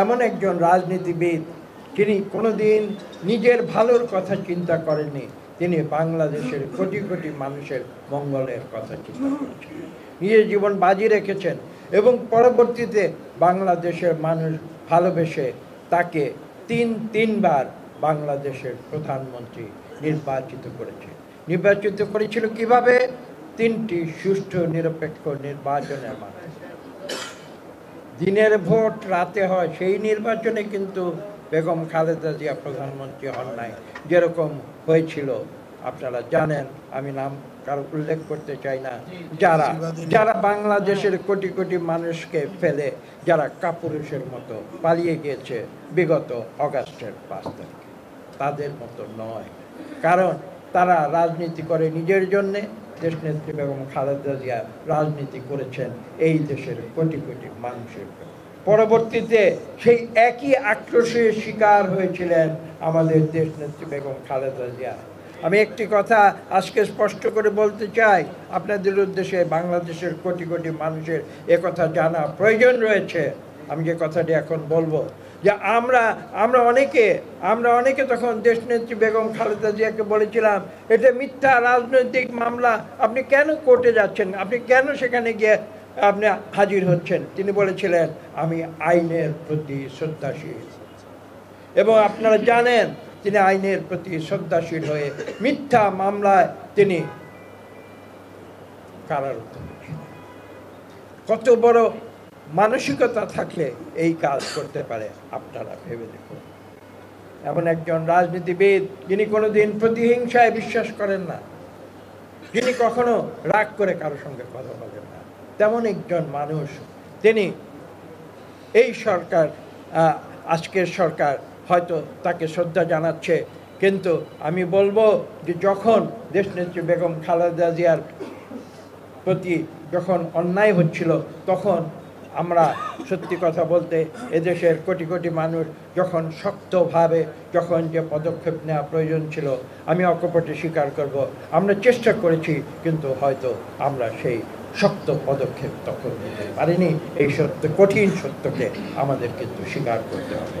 এমন একজন রাজনীতিবিদ যিনি কোনোদিন নিজের ভালোর কথা চিন্তা করেননি, তিনি বাংলাদেশের কোটি কোটি মানুষের মঙ্গলের কথা চিন্তা করেছেন, নিজের জীবন বাজি রেখেছেন এবং পরবর্তীতে বাংলাদেশের মানুষ ভালোবেসে তাকে তিনবার বাংলাদেশের প্রধানমন্ত্রী নির্বাচিত করেছিল কিভাবে? 3টি সুষ্ঠু নিরপেক্ষ নির্বাচনের মাধ্যমে। দিনের ভোট রাতে হয় সেই নির্বাচনে কিন্তু বেগম খালেদা জিয়া প্রধানমন্ত্রী হন নাই, যেরকম হয়েছিল আপনারা জানেন, আমি নাম কারো উল্লেখ করতে চাই না, যারা বাংলাদেশের কোটি কোটি মানুষকে ফেলে যারা কাপুরুষের মতো পালিয়ে গিয়েছে বিগত অগাস্টের 5 তারিখে, তাদের মতো নয়। কারণ তারা রাজনীতি করে নিজের জন্যে, দেশনেত্রী বেগম খালেদা জিয়া রাজনীতি করেছেন এই দেশের কোটি কোটি মানুষের জন্য। পরবর্তীতে সেই একই আক্রোশের শিকার হয়েছিলেন আমাদের দেশনেত্রী বেগম খালেদা জিয়া। আমি একটি কথা আজকে স্পষ্ট করে বলতে চাই আপনাদের উদ্দেশ্যে, বাংলাদেশের কোটি কোটি মানুষের একথা জানা প্রয়োজন রয়েছে। আমি যে কথাটি এখন বলবো, যে আমরা অনেকে তখন দেশনেত্রী বেগম খালেদা জিয়াকে বলেছিলাম, এটা মিথ্যা রাজনৈতিক মামলা, আপনি কেন কোর্টে যাচ্ছেন, আপনি কেন সেখানে গিয়ে আপনি হাজির হচ্ছেন? তিনি বলেছিলেন, আমি আইনের প্রতি শ্রদ্ধাশীল। এবং আপনারা জানেন তিনি আইনের প্রতি শ্রদ্ধাশীল হয়ে মিথ্যা মামলায় তিনি কারারুদ্ধ হয়েছিলেন। কত বড় মানসিকতা থাকলে এই কাজ করতে পারে আপনারা ভেবে দেখুন। এমন একজন রাজনীতিবিদ যিনি কোনোদিন প্রতিহিংসায় বিশ্বাস করেন না, যিনি কখনো রাগ করে কারোর সঙ্গে কথা বলেন না, তেমন একজন মানুষ তিনি। এই সরকার, আজকের সরকার হয়তো তাকে শ্রদ্ধা জানাচ্ছে, কিন্তু আমি বলবো যে যখন দেশনেত্রী বেগম খালেদা জিয়ার প্রতি যখন অন্যায় হচ্ছিল, তখন আমরা সত্যি কথা বলতে এদেশের কোটি কোটি মানুষ যখন শক্তভাবে যে পদক্ষেপ নেওয়া প্রয়োজন ছিল, আমি অকপটে স্বীকার করব, আমরা চেষ্টা করেছি, কিন্তু হয়তো আমরা সেই শক্ত পদক্ষেপ তখন নিতে পারিনি। এই কঠিন সত্যকে আমাদের কিন্তু স্বীকার করতে হবে।